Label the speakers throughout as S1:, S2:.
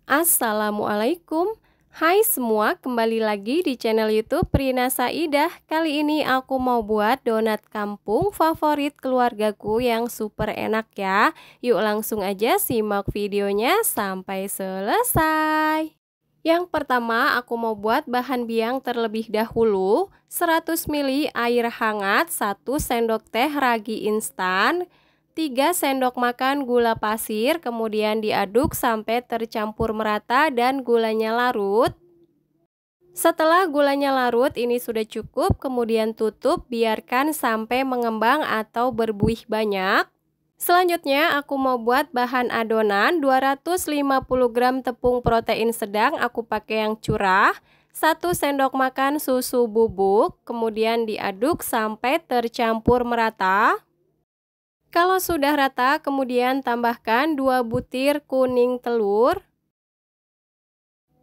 S1: Assalamualaikum. Hai semua, kembali lagi di channel YouTube Rina Saidah. Kali ini aku mau buat donat kampung favorit keluargaku yang super enak ya. Yuk langsung aja simak videonya sampai selesai. Yang pertama aku mau buat bahan biang terlebih dahulu. 100 ml air hangat, 1 sendok teh ragi instan, 3 sendok makan gula pasir, kemudian diaduk sampai tercampur merata dan gulanya larut. Setelah gulanya larut, ini sudah cukup, kemudian tutup, biarkan sampai mengembang atau berbuih banyak. Selanjutnya aku mau buat bahan adonan. 250 gram tepung protein sedang, aku pakai yang curah, 1 sendok makan susu bubuk, kemudian diaduk sampai tercampur merata. Kalau sudah rata, kemudian tambahkan 2 butir kuning telur.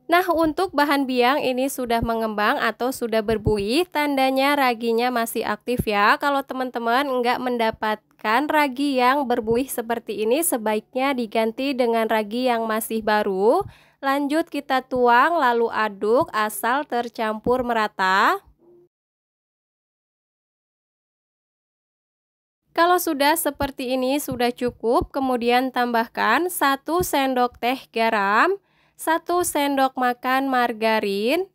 S1: Nah, untuk bahan biang ini sudah mengembang atau sudah berbuih, tandanya raginya masih aktif ya. Kalau teman-teman enggak mendapatkan ragi yang berbuih seperti ini, sebaiknya diganti dengan ragi yang masih baru. Lanjut kita tuang lalu aduk asal tercampur merata. Kalau sudah seperti ini sudah cukup, kemudian tambahkan 1 sendok teh garam, 1 sendok makan margarin.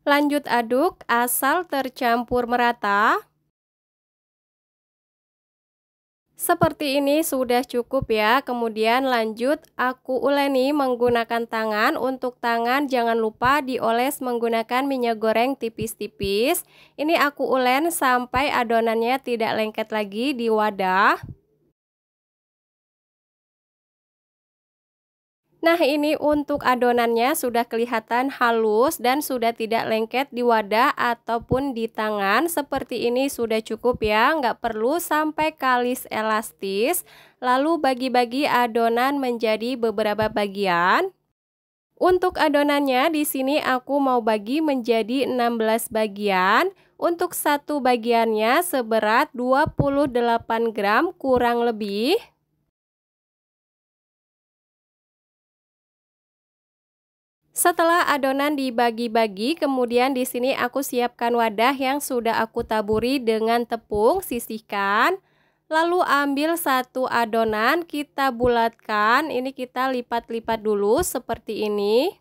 S1: Lanjut aduk asal tercampur merata. Seperti ini sudah cukup ya. Kemudian lanjut aku uleni menggunakan tangan. Untuk tangan jangan lupa dioles menggunakan minyak goreng tipis-tipis. Ini aku ulen sampai adonannya tidak lengket lagi di wadah. Nah, ini untuk adonannya sudah kelihatan halus dan sudah tidak lengket di wadah ataupun di tangan. Seperti ini sudah cukup ya, nggak perlu sampai kalis elastis. Lalu bagi-bagi adonan menjadi beberapa bagian. Untuk adonannya di sini aku mau bagi menjadi 16 bagian. Untuk satu bagiannya seberat 28 gram kurang lebih. Setelah adonan dibagi-bagi, kemudian di sini aku siapkan wadah yang sudah aku taburi dengan tepung, sisihkan. Lalu ambil satu adonan, kita bulatkan. Ini kita lipat-lipat dulu seperti ini.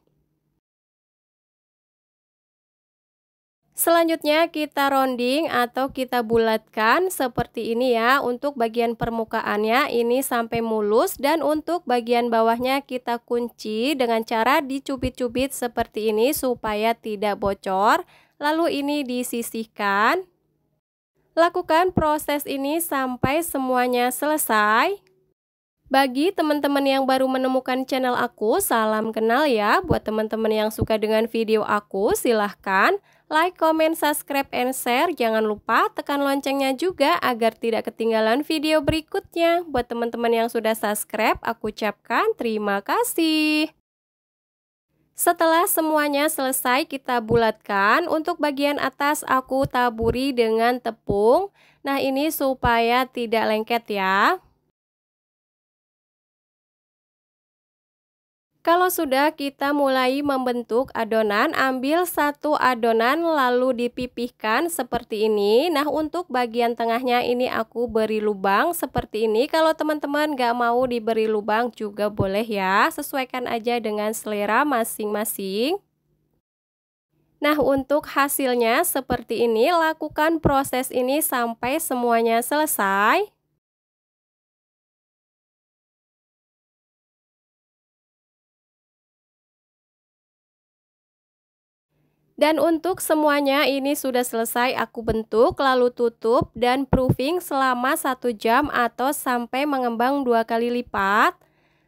S1: Selanjutnya kita rounding atau kita bulatkan seperti ini ya. Untuk bagian permukaannya ini sampai mulus, dan untuk bagian bawahnya kita kunci dengan cara dicubit-cubit seperti ini supaya tidak bocor. Lalu ini disisihkan. Lakukan proses ini sampai semuanya selesai. Bagi teman-teman yang baru menemukan channel aku, salam kenal ya. Buat teman-teman yang suka dengan video aku, silahkan like, comment, subscribe, and share. Jangan lupa tekan loncengnya juga agar tidak ketinggalan video berikutnya. Buat teman-teman yang sudah subscribe, aku ucapkan terima kasih. Setelah semuanya selesai kita bulatkan. Untuk bagian atas aku taburi dengan tepung. Nah, ini supaya tidak lengket ya. Kalau sudah, kita mulai membentuk adonan. Ambil satu adonan lalu dipipihkan seperti ini. Nah, untuk bagian tengahnya ini aku beri lubang seperti ini. Kalau teman-teman gak mau diberi lubang juga boleh ya. Sesuaikan aja dengan selera masing-masing. Nah, untuk hasilnya seperti ini. Lakukan proses ini sampai semuanya selesai. Dan untuk semuanya ini sudah selesai aku bentuk, lalu tutup dan proofing selama 1 jam atau sampai mengembang 2 kali lipat.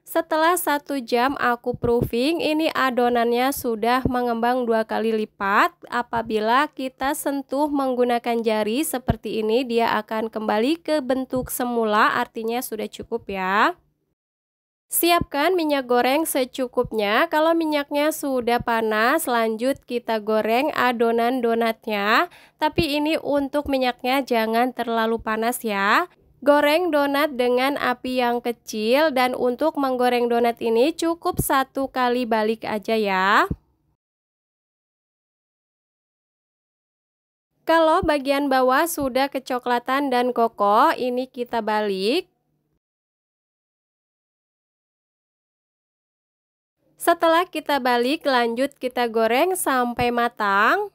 S1: Setelah 1 jam aku proofing, ini adonannya sudah mengembang 2 kali lipat. Apabila kita sentuh menggunakan jari seperti ini, dia akan kembali ke bentuk semula, artinya sudah cukup ya. Siapkan minyak goreng secukupnya. Kalau minyaknya sudah panas, lanjut kita goreng adonan donatnya. Tapi ini untuk minyaknya jangan terlalu panas ya. Goreng donat dengan api yang kecil, dan untuk menggoreng donat ini cukup 1 kali balik aja ya. Kalau bagian bawah sudah kecoklatan dan kokoh, ini kita balik. Setelah kita balik, lanjut kita goreng sampai matang.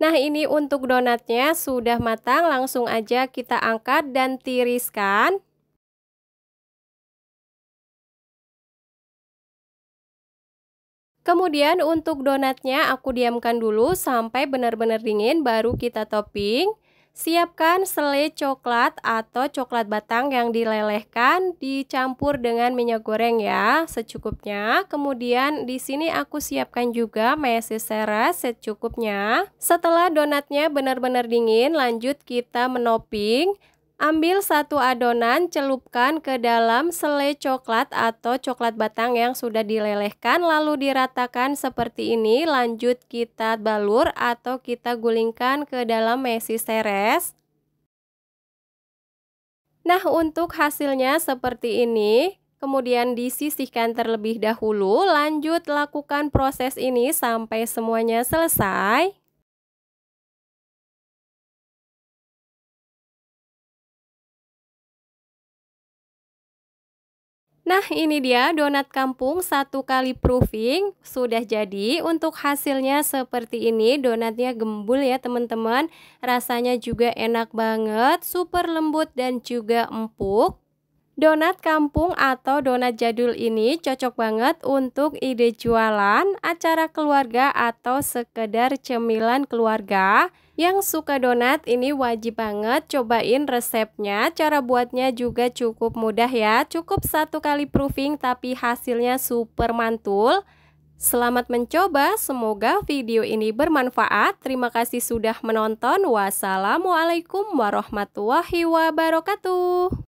S1: Nah, ini untuk donatnya sudah matang, langsung aja kita angkat dan tiriskan. Kemudian untuk donatnya aku diamkan dulu sampai benar-benar dingin, baru kita topping. Siapkan selai coklat atau coklat batang yang dilelehkan, dicampur dengan minyak goreng ya, secukupnya. Kemudian di sini aku siapkan juga meses seres secukupnya. Setelah donatnya benar-benar dingin, lanjut kita menopping. Ambil 1 adonan, celupkan ke dalam selai coklat atau coklat batang yang sudah dilelehkan, lalu diratakan seperti ini. Lanjut kita balur atau kita gulingkan ke dalam meses seres. Nah, untuk hasilnya seperti ini. Kemudian disisihkan terlebih dahulu, lanjut lakukan proses ini sampai semuanya selesai. Nah, ini dia donat kampung 1 kali proofing sudah jadi. Untuk hasilnya seperti ini, donatnya gembul ya teman-teman. Rasanya juga enak banget, super lembut dan juga empuk. Donat kampung atau donat jadul ini cocok banget untuk ide jualan, acara keluarga, atau sekedar cemilan keluarga. Yang suka donat ini wajib banget cobain resepnya. Cara buatnya juga cukup mudah ya. Cukup 1 kali proofing tapi hasilnya super mantul. Selamat mencoba, semoga video ini bermanfaat. Terima kasih sudah menonton. Wassalamualaikum warahmatullahi wabarakatuh.